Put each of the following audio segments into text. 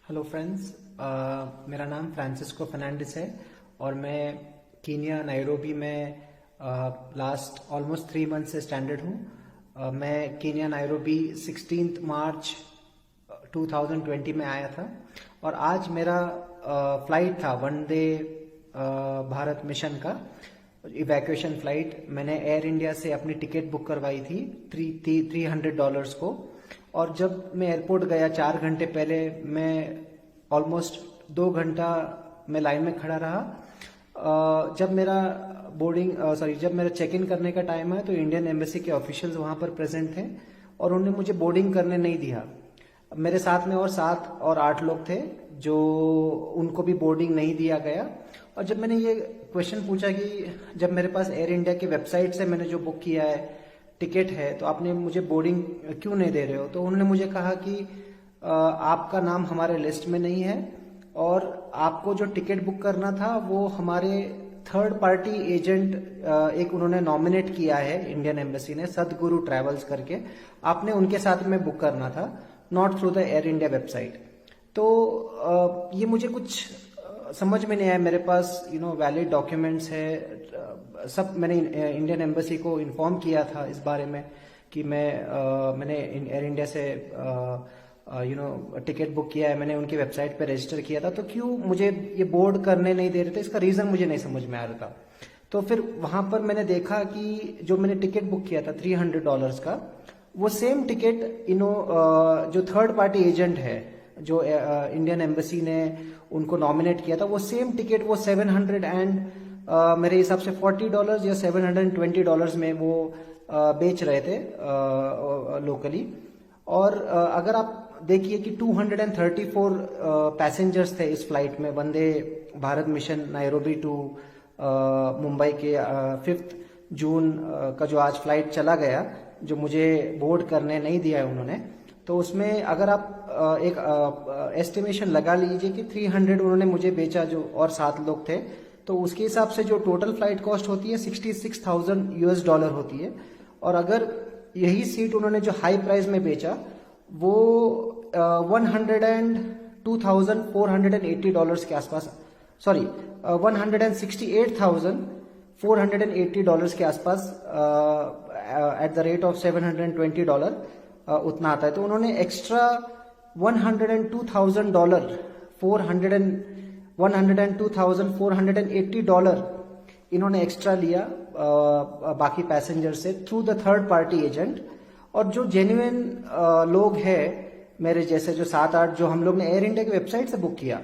Hello friends. मेरा नाम Francisco Fernandes है और मैं कीनिया नायरोबी में लास्ट ऑलमोस्ट 3 मंथ से स्टैंडर्ड हूँ। मैं कीनिया नायरोबी 16 मार्च 2020 में आया था और आज मेरा फ्लाइट था वंदे भारत मिशन का इवैक्यूएशन फ्लाइट। मैंने एयर इंडिया से अपनी टिकट बुक करवाई थी $300 को। और जब मैं एयरपोर्ट गया 4 घंटे पहले, मैं ऑलमोस्ट 2 घंटा मैं लाइन में खड़ा रहा। जब मेरा चेक इन करने का टाइम है तो इंडियन एम्बेसी के ऑफिशियल्स वहां पर प्रेजेंट थे और उन्होंने मुझे बोर्डिंग करने नहीं दिया। मेरे साथ में और 7 और 8 लोग थे जो उनको भी बोर्डिंग नहीं दिया गया। और जब मैंने ये क्वेश्चन पूछा कि जब मेरे पास एयर इंडिया की वेबसाइट से मैंने जो बुक किया है टिकट है तो आपने मुझे बोर्डिंग क्यों नहीं दे रहे हो, तो उन्होंने मुझे कहा कि आपका नाम हमारे लिस्ट में नहीं है और आपको जो टिकट बुक करना था वो हमारे थर्ड पार्टी एजेंट एक उन्होंने नॉमिनेट किया है इंडियन एम्बेसी ने, सदगुरु ट्रैवल्स करके, आपने उनके साथ में बुक करना था, not through the Air India website. तो ये मुझे कुछ समझ में नहीं आया। मेरे पास वैलिड डॉक्यूमेंट्स है, सब मैंने इंडियन एम्बेसी को इन्फॉर्म किया था इस बारे में कि मैंने एयर इंडिया से टिकट बुक किया है, मैंने उनकी वेबसाइट पे रजिस्टर किया था, तो क्यों मुझे ये बोर्ड करने नहीं दे रहे थे, इसका रीजन मुझे नहीं समझ में आ रहा था। तो फिर वहां पर मैंने देखा कि जो मैंने टिकट बुक किया था $300 का, वो सेम टिकट जो थर्ड पार्टी एजेंट है जो इंडियन एम्बेसी ने उनको नॉमिनेट किया था, वो सेम टिकट वो 700 एंड मेरे हिसाब से $40 या $720 में वो बेच रहे थे लोकली। और अगर आप देखिए कि 234 पैसेंजर्स थे इस फ्लाइट में, Vande Bharat mission Nairobi to Mumbai के 5 जून का जो आज फ्लाइट चला गया, जो मुझे बोर्ड करने नहीं दिया है उन्होंने। तो उसमें अगर आप एक एस्टिमेशन लगा लीजिए कि 300 उन्होंने मुझे बेचा जो, और 7 लोग थे, तो उसके हिसाब से जो टोटल फ्लाइट कॉस्ट होती है $66,000 होती है। और अगर यही सीट उन्होंने जो हाई प्राइस में बेचा वो $102,480 के आसपास, सॉरी $168,480 के आसपास एट द रेट ऑफ $720 उतना आता है। तो उन्होंने एक्स्ट्रा $102,480 इन्होंने एक्स्ट्रा लिया बाकी पैसेंजर से through the third party agent. और जो जेन्युइन लोग हैं मेरे जैसे, जो 7-8 जो हम लोग ने एयर इंडिया की वेबसाइट से बुक किया,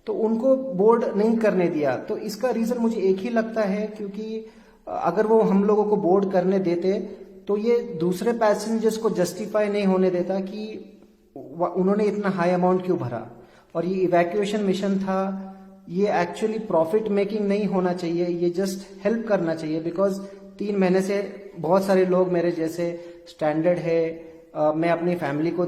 तो उनको बोर्ड नहीं करने दिया। तो इसका रीजन मुझे एक ही लगता है, क्योंकि अगर वो हम लोगों को बोर्ड करने देते तो ये दूसरे पैसेंजर्स को जस्टिफाई नहीं होने देता कि उन्होंने इतना हाई अमाउंट क्यों भरा। और ये इवैक्यूएशन मिशन था, ये एक्चुअली प्रॉफिट मेकिंग नहीं होना चाहिए, ये जस्ट हेल्प करना चाहिए। बिकॉज 3 महीने से बहुत सारे लोग मेरे जैसे स्टैंडर्ड है, मैं अपनी फैमिली को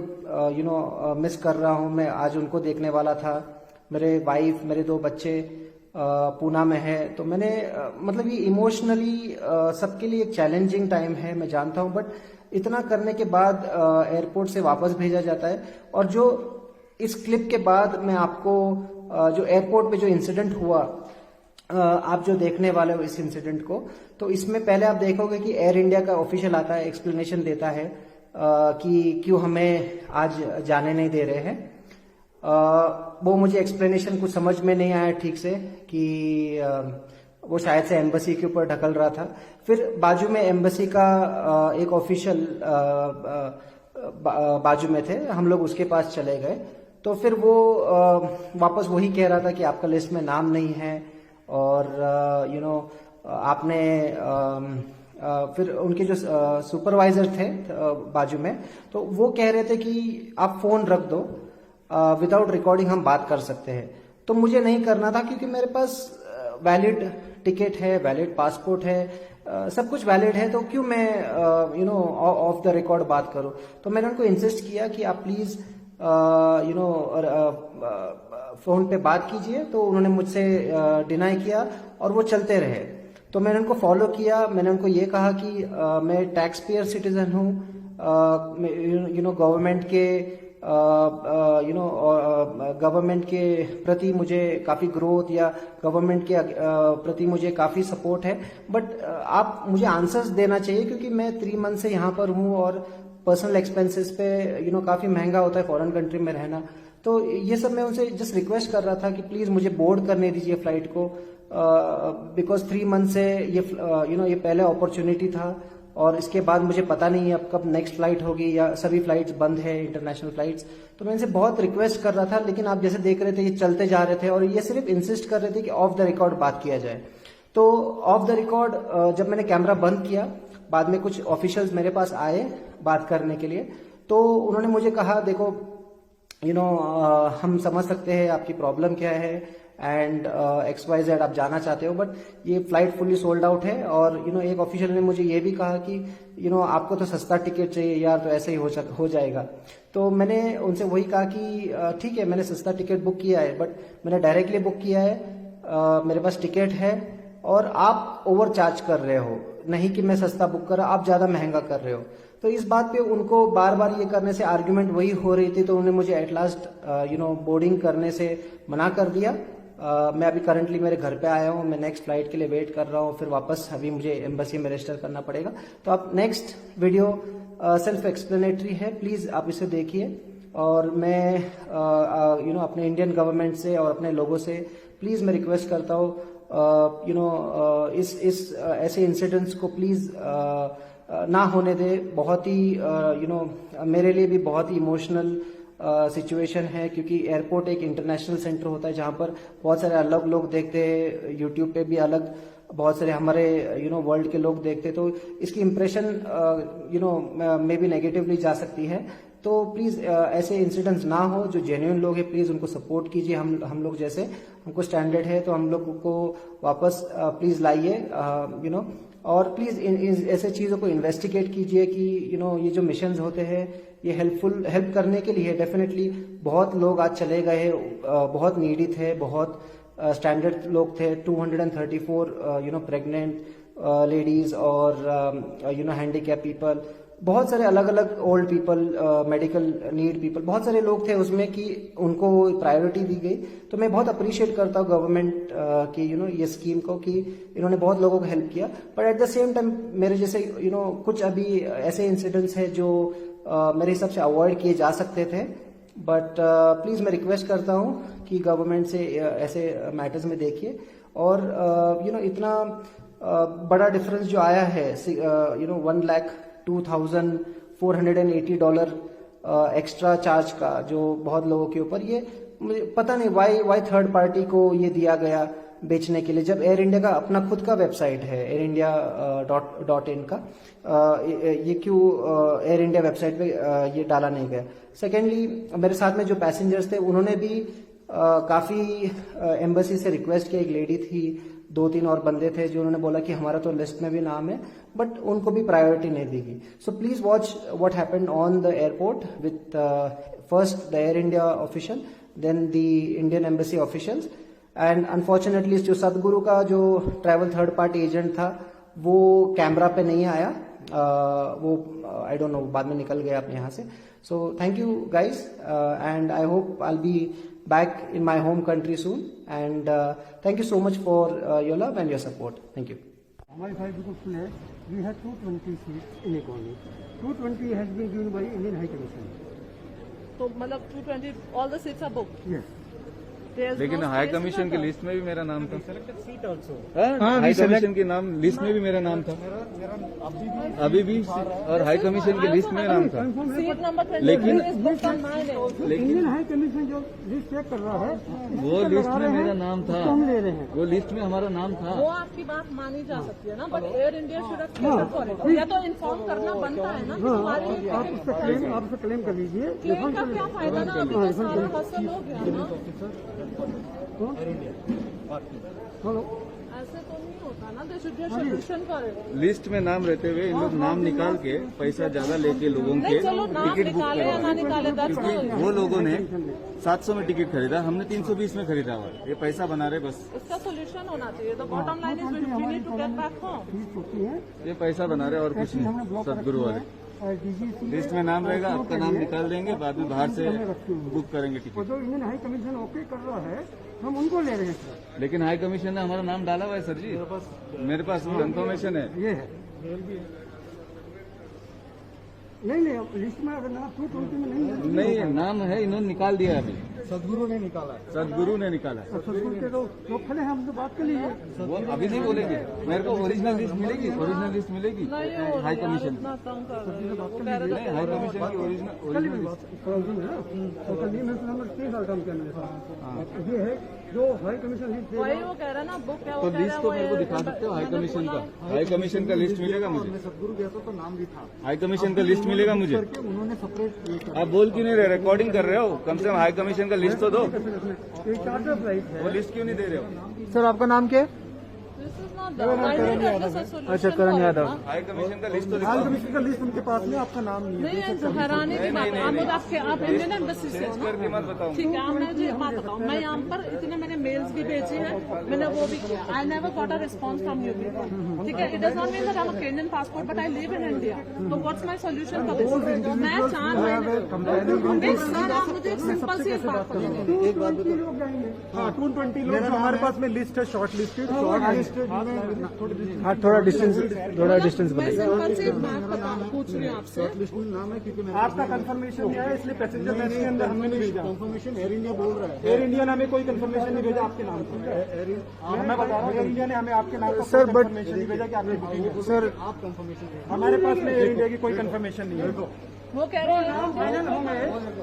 मिस कर रहा हूँ, मैं आज उनको देखने वाला था। मेरे वाइफ, मेरे 2 बच्चे पूना में है, तो मैंने मतलब ये इमोशनली सबके लिए एक चैलेंजिंग टाइम है, मैं जानता हूँ। बट इतना करने के बाद एयरपोर्ट से वापस भेजा जाता है। और जो इस क्लिप के बाद मैं आपको जो एयरपोर्ट पे जो इंसिडेंट हुआ, आप जो देखने वाले हो इस इंसिडेंट को, तो इसमें पहले आप देखोगे कि एयर इंडिया का ऑफिशियल आता है, एक्सप्लेनेशन देता है कि क्यों हमें आज जाने नहीं दे रहे हैं। वो मुझे एक्सप्लेनेशन कुछ समझ में नहीं आया ठीक से, कि वो शायद से एम्बेसी के ऊपर ढकल रहा था। फिर बाजू में एम्बेसी का एक ऑफिशियल बाजू में थे, हम लोग उसके पास चले गए। तो फिर वो वापस वही कह रहा था कि आपका लिस्ट में नाम नहीं है, और आपने फिर उनके जो सुपरवाइजर थे बाजू में, तो वो कह रहे थे कि आप फोन रख दो, विदाउट रिकॉर्डिंग हम बात कर सकते हैं। तो मुझे नहीं करना था, क्योंकि मेरे पास वैलिड टिकट है, वैलिड पासपोर्ट है, सब कुछ वैलिड है, तो क्यों मैं ऑफ द रिकॉर्ड बात करूं। तो मैंने उनको इंसिस्ट किया कि आप प्लीज फोन पे बात कीजिए, तो उन्होंने मुझसे डिनाई किया और वो चलते रहे। तो मैंने उनको फॉलो किया, मैंने उनको ये कहा कि मैं टैक्स पेयर सिटीजन हूँ, गवर्नमेंट के यू नो गवर्नमेंट के प्रति मुझे काफ़ी ग्रोथ या गवर्नमेंट के प्रति मुझे काफ़ी सपोर्ट है, बट आप मुझे आंसर्स देना चाहिए क्योंकि मैं 3 मंथ से यहाँ पर हूँ और पर्सनल एक्सपेंसेस पे यू नो काफ़ी महंगा होता है फॉरेन कंट्री में रहना। तो ये सब मैं उनसे जस्ट रिक्वेस्ट कर रहा था कि प्लीज़ मुझे बोर्ड करने दीजिए फ्लाइट को, बिकॉज 3 मंथ से ये यू नो ये पहले अपॉर्चुनिटी था और इसके बाद मुझे पता नहीं है अब कब नेक्स्ट फ्लाइट होगी या सभी फ्लाइट्स बंद है इंटरनेशनल फ्लाइट्स। तो मैं इनसे बहुत रिक्वेस्ट कर रहा था, लेकिन आप जैसे देख रहे थे ये चलते जा रहे थे और ये सिर्फ इंसिस्ट कर रहे थे कि ऑफ द रिकॉर्ड बात किया जाए। तो ऑफ द रिकॉर्ड जब मैंने कैमरा बंद किया, बाद में कुछ ऑफिशियल्स मेरे पास आए बात करने के लिए, तो उन्होंने मुझे कहा देखो यू नो हम समझ सकते हैं आपकी प्रॉब्लम क्या है एंड XYZ आप जाना चाहते हो, बट ये फ्लाइट फुल्ली सोल्ड आउट है। और यू नो एक ऑफिशियल ने मुझे ये भी कहा कि यू नो आपको तो सस्ता टिकट चाहिए यार, तो ऐसे ही हो जाएगा। तो मैंने उनसे वही कहा कि ठीक है मैंने सस्ता टिकट बुक किया है, बट मैंने डायरेक्टली बुक किया है, मेरे पास टिकट है और आप ओवर चार्ज कर रहे हो, नहीं कि मैं सस्ता बुक कर रहा, आप ज्यादा महंगा कर रहे हो। तो इस बात पे उनको बार बार ये करने से आर्ग्यूमेंट वही हो रही थी, तो उन्होंने मुझे at last you know boarding करने से मना कर दिया। मैं अभी करंटली मेरे घर पे आया हूँ, मैं नेक्स्ट फ्लाइट के लिए वेट कर रहा हूँ, फिर वापस अभी मुझे एम्बेसी में रजिस्टर करना पड़ेगा। तो आप नेक्स्ट वीडियो सेल्फ एक्सप्लेनेटरी है, प्लीज आप इसे देखिए। और मैं यू नो अपने इंडियन गवर्नमेंट से और अपने लोगों से प्लीज मैं रिक्वेस्ट करता हूँ यू नो इस ऐसे इंसिडेंट्स को प्लीज ना होने दे। बहुत ही यू नो मेरे लिए भी बहुत ही इमोशनल सिचुएशन है, क्योंकि एयरपोर्ट एक इंटरनेशनल सेंटर होता है जहां पर बहुत सारे अलग लोग देखते हैं, यूट्यूब पे भी अलग बहुत सारे हमारे यू नो वर्ल्ड के लोग देखते, तो इसकी impression you know may be negatively जा सकती है। तो प्लीज ऐसे इंसिडेंट्स ना हो, जो जेन्युइन लोग हैं प्लीज उनको सपोर्ट कीजिए। हम लोग जैसे हमको स्टैंडर्ड है तो हम लोग को वापस प्लीज लाइए यू नो। और प्लीज ऐसे चीजों को इन्वेस्टिगेट कीजिए कि यू नो ये जो मिशंस होते हैं ये हेल्प करने के लिए डेफिनेटली बहुत लोग आज चले गए हैं, बहुत नीडी थे, बहुत स्टैंडर्ड लोग थे। 234 यू नो प्रेग्नेंट लेडीज और यू नो हैंडीकैप पीपल, बहुत सारे अलग अलग old people, medical need people, बहुत सारे लोग थे उसमें कि उनको प्रायोरिटी दी गई। तो मैं बहुत अप्रिशिएट करता हूँ गवर्नमेंट की यू नो ये स्कीम को कि इन्होंने बहुत लोगों को हेल्प किया। But at the same time मेरे जैसे यू नो कुछ अभी ऐसे इंसिडेंट्स हैं जो मेरे हिसाब से अवॉइड किए जा सकते थे। बट प्लीज मैं रिक्वेस्ट करता हूँ कि गवर्नमेंट से ऐसे मैटर्स में देखिए। और यू नो इतना बड़ा डिफरेंस जो आया है यू नो $1,02,480 एक्स्ट्रा चार्ज का जो बहुत लोगों के ऊपर, ये मुझे पता नहीं वाई थर्ड पार्टी को ये दिया गया बेचने के लिए, जब एयर इंडिया का अपना खुद का वेबसाइट है airindia.in का, ये क्यों एयर इंडिया वेबसाइट पे ये डाला नहीं गया। सेकेंडली मेरे साथ में जो पैसेंजर्स थे उन्होंने भी काफी एम्बेसी से रिक्वेस्ट किया। एक लेडी थी, 2-3 और बंदे थे जो उन्होंने बोला कि हमारा तो लिस्ट में भी नाम है, बट उनको भी प्रायोरिटी नहीं दी गई। So please watch what happened on the airport with first the Air India official, then the Indian embassy officials. And unfortunately जो सदगुरु का जो ट्रैवल थर्ड पार्टी एजेंट था वो कैमरा पे नहीं आया, वो आई डोंट नो बाद में निकल गया अपने यहाँ से। So thank you guys and I hope I will be back in my home country soon, and thank you so much for your love and your support. Thank you. हमारी flight बिल्कुल full है। We have 220 seats in economy. 220 has been given by Indian High Commission. तो मतलब 220 all the seats are booked. Yes. There's लेकिन no high space in commission की the- list में भी मेरा नाम था। Seat also. हाई कमीशन की नाम लिस्ट में भी मेरा नाम था, अभी भी, और हाई कमीशन की लिस्ट में नाम था। Seat number 23 लेकिन- is booked on my name. Indian High Commission जो लिस्ट चेक कर रहा है, वो लिस्ट में मेरा नाम था, तो हम ले रहे हैं। वो लिस्ट में हमारा नाम था। वो आपकी बात मानी जा सकती है ना, but air India should have catered for it. या तो इन्फॉर्म करना बनता है ना कि तुम्हारी आप उससे क्लेम कर लीजिए। क्लेम का क्या फायदा ना, अभी तो सारा हसल हो गया ना। हेलो, ऐसे तो नहीं होता ना, they should solution for it. List में नाम रहते हुए इन लोग नाम निकाल के पैसा ज्यादा लेके लोगों के नहीं चलो नाम टिकट बुक निकाले या ना करवा, निकाले, that's क्योंकि fine. वो लोगों ने 700 में टिकट खरीदा, हमने 320 में खरीदा हुआ। ये पैसा बना रहे बस, इसका सोल्यूशन होना चाहिए। The bottom line is we need to get back home. Fees होती है। ये पैसा बना रहे और कुछ नहीं, सदगुरु वाले। DGC लिस्ट में नाम रहेगा, आपका नाम निकाल देंगे, बाद में बाहर से बुक करेंगे और टिकट। जो इंडियन हाई कमीशन ओके कर रहा है हम उनको ले रहे हैं सर। लेकिन हाई कमीशन ने हमारा नाम डाला हुआ है सर जी, मेरे पास कंफर्मेशन है। ये है नहीं लिस्ट में अगर नाम 220 में नहीं है नहीं नाम है, इन्होंने निकाल दिया है अभी, सदगुरु ने निकाला है। सदगुरु ने निकाला है। तो सदगुरु के तो लोग खड़े हैं, हम तो बात कर लीजिए। वो अभी नहीं बोलेंगे, मेरे को ओरिजिनल लिस्ट मिलेगी, ओरिजिनल लिस्ट मिलेगी नहीं हो हाई रहा, कमीशन। इतना तंग कर रहे हैं। वो कह रहे नहीं, हाई कमीशन की ओरिजिनल लिस्ट। प्रॉब्लम है ना, तो कल ये मैं नंबर 3 साल काम किया मेरे साथ। ये है जो हाई कमीशन लिस्ट वही वो कह रहा है ना, बुक क्या तो लिस्ट तो मेरे को दिखा सकते हो हाई कमीशन का, हाई कमीशन का लिस्ट मिलेगा मुझे, सदगुरु गया तो नाम भी था हाई कमीशन का लिस्ट मिलेगा मुझे। उन्होंने सेपरेट आप बोल क्यों नहीं रहे, रिकॉर्डिंग कर रहे हो, कम से कम हाई कमीशन का लिस्ट तो दो। एक चार्टर फ्लाइट है। वो लिस्ट क्यों नहीं दे रहे हो? सर आपका नाम क्या है? This is not the I need to address a solution अच्छा, करण for it, यादव। ना। हाई कमीशन का लिस्ट तो हाई दिखाओ। कमीशन का लिस्ट उनके पास में, आपका नाम नहीं है। नहीं है, हैरानी की बात है। आप इंडियन एम्बेसी से हो ना, करके मत बताओ। ठीक है। आप मुझे बात बताओ, मैं यहाँ पर इतने मैंने मेल्स भी भेजे हैं, मैंने वो भी किया। I never got a response from you people, ठीक है। It does not mean that I am a Kenyan passport but I live in India. तो what's my solution for this? मैं नहीं सर, आप मुझे एक सिंपल सी एक बात बताइए। एक बात बताओ। हाँ 220 लोग जो हमारे पास में लिस्ट है, शॉर्ट लिस्टेड हाँ थोड़ा डिस्टेंस मैं बनाइए। सिंपल सी एक बात पूछ रही हूँ आपसे। नाम है क्योंकि आपका कंफर्मेशन दिया है, इसलिए पैसेंजर लिस्ट के अंदर हमने नहीं भेजा। कंफर्मेशन एयर इंडिया बोल रहा है। एयर इंडिया ने हमें कोई कंफर्मेशन नहीं भेजा आपके नाम पर। मैं बता रहा हूँ, एयर इंडिया ने हमें आपके नाम पर सर, बट- कंफर्मेशन नहीं भेजा कि आपने बुकिंग है। सर आप कंफर्मेशन हमारे पास में एयर इंडिया की कोई कंफर्मेशन नहीं है। वो कह रहे हैं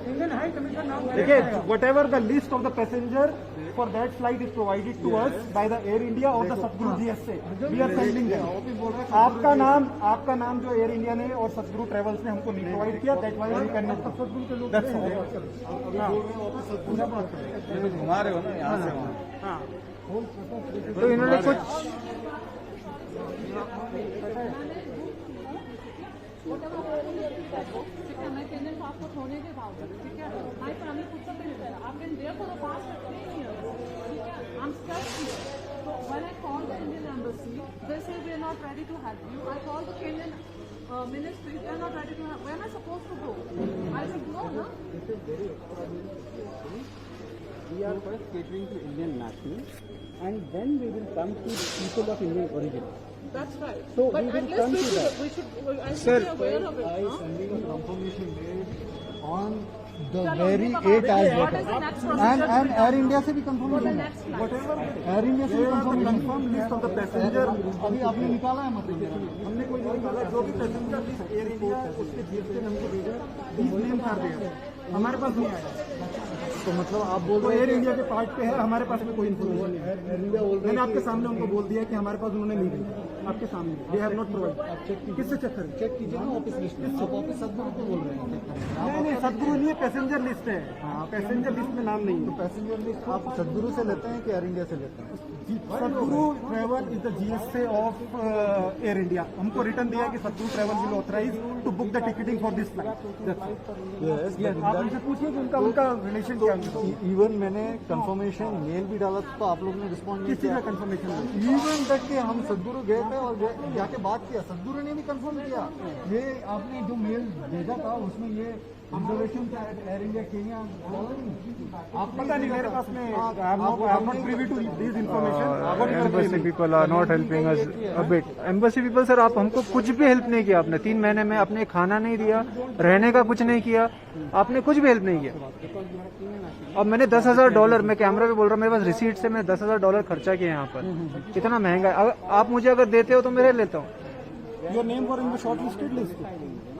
इंडियन हाई कमीशन नाम देखिए, whatever the list of the passenger for that flight is provided to us by the Air India और the Satguru GSA, we are sending them. आपका नाम जो एयर इंडिया ने और सतगुरु ट्रेवल्स ने हमको नहीं प्रोवाइड किया, that why we can not that's all. घुमा रहे हो ना यहाँ से वहाँ। तो इन्होंने कुछ ठीक है, मैं केनियन पासपोर्ट होने के बावजूद, ठीक है, my family puts up in their. I've been there for the past 15 years, ठीक है, I'm stuck here. So when I called the Indian embassy, they say we are not ready to help you. I called the Kenyan ministry, they are not ready to help. Where am I supposed to go? I should go, na? We are first catering to Indian nationals, and then we will come to people of Indian origin. That's right. So but we at will come least to that. we should I should be aware of it, no? Sending a confirmation mail on the चलो, very ये बता 8 दीजिए, as what is the next procedure? and Air India से भी confirm For the नहीं next है। flight. Whatever Air India से confirm list of the passenger अभी आपने निकाला है, मतलब हमने कोई नहीं निकाला। जो भी पैसेंजर लिस्ट एयर इंडिया उसके जीएसटी ने हमको भेजा, these names are there, हमारे पास नहीं आया। तो मतलब आप बोल रहे हो एयर इंडिया के पार्ट पे है, हमारे पास में कोई इन्फॉर्मेशन नहीं है। मैंने आपके सामने उनको बोल दिया कि हमारे पास उन्होंने नहीं भेजा, आपके सामने दे हैव नॉट प्रोवाइड। किससे चेक करें? चेक कीजिए ना ऑफिस लिस्ट में, सब ऑफिस सदगुरु को बोल रहे हैं। नहीं सदगुरु नहीं है, पैसेंजर लिस्ट है। हाँ पैसेंजर लिस्ट में नाम नहीं है। तो पैसेंजर लिस्ट आप सदगुरु से लेते हैं कि एयर इंडिया से लेते हैं? Sadguru travel is the GSA of Air India. हमको रिटर्न दिया कि Sadguru travel will authorise to book the ticketing for this flight. आप उनसे पूछिए कि उनका रिलेशन क्या है। इवन मैंने कंफर्मेशन मेल भी डाला था, तो आप लोग ने रिस्पॉन्ड नहीं किसी का किया। कंफर्मेशन इवन तक के हम सदगुरु गए थे और जाके बात किया, सदगुरु ने भी कंफर्म किया। ये आपने जो मेल भेजा था उसमें ये ऑब्जर्वेशन था एयर इंडिया केन्या, आप पता नहीं, मेरे पास में I am not privy to this information. Embassy people are not helping us a bit. Embassy people sir, आप हमको कुछ भी हेल्प नहीं किया आपने 3 महीने में। आपने खाना नहीं दिया, रहने का कुछ नहीं किया, आपने कुछ भी हेल्प नहीं किया। अब मैंने $10,000, मैं कैमरा पे बोल रहा हूँ, मेरे पास रिसीट से मैं $10,000 खर्चा किया यहाँ पर। इतना महंगा है। अगर आप मुझे अगर देते हो तो मैं लेता हूँ। Your name for in the short listed list.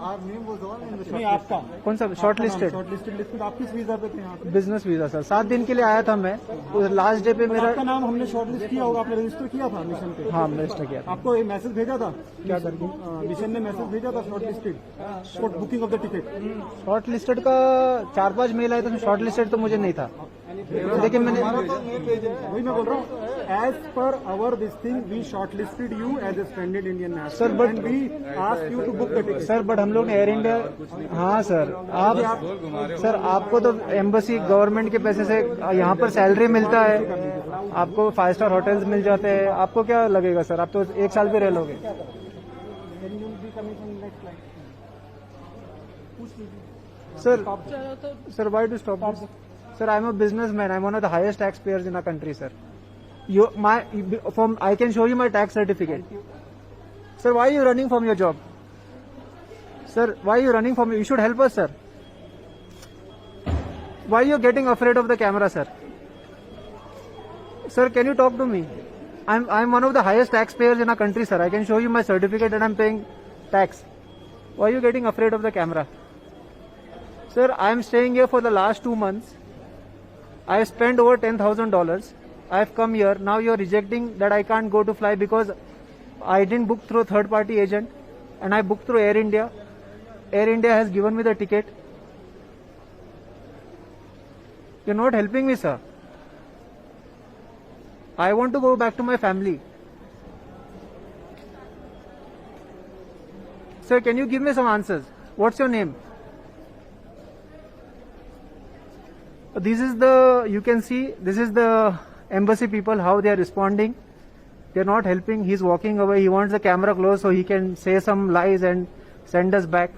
Our name was on in the नहीं आपका कौन सा short listed? Short listed list में आप किस वीजा पे थे यहाँ पे? Business visa sir. 7 दिन के लिए आया था मैं, उस लास्ट डे पे मेरा। आपका नाम हमने शॉर्ट लिस्ट किया होगा, आपने रजिस्टर किया था मिशन पे? हाँ रजिस्टर किया था। आपको एक मैसेज भेजा था क्या करके? मिशन ने मैसेज भेजा था short listed for booking of the ticket. Short listed का 4-5 मेल आए थे, शॉर्ट लिस्टेड तो मुझे नहीं था। लेकिन मैंने वही मैं बोल रहा हूँ, as per our this thing we short listed you as a standard Indian national Sir, but- and we asked you to book the ticket. Sir but हम लोग ने एयर इंडिया। हाँ सर, सर आपको तो एम्बेसी गवर्नमेंट के पैसे से यहाँ पर सैलरी मिलता है, आपको 5 स्टार होटल्स मिल जाते हैं। आपको क्या लगेगा सर, आप तो 1 साल भी रह लोगे। पूछ लीजिए। Sir, चलो तो sir, why to stop this? Sir, I'm a businessman. I'm one of the highest taxpayers in our country, sir. I can show you my tax certificate. Sir, why are you running from your job? Sir, why are you running from? You should help us, sir. Why are you getting afraid of the camera, sir? Sir, can you talk to me? I'm one of the highest taxpayers in our country, sir. I can show you my certificate that I'm paying tax. Why are you getting afraid of the camera? Sir, I'm staying here for the last 2 months. I spent over $10,000. I've come here. Now you're rejecting that I can't go to fly because I didn't book through a third party agent and I booked through Air India. Air India has given me the ticket. You're not helping me, sir. I want to go back to my family. Sir, can you give me some answers? What's your name? This is the, you can see, this is the embassy people, how they are responding. They're not helping. He's walking away. He wants the camera close so he can say some lies and send us back.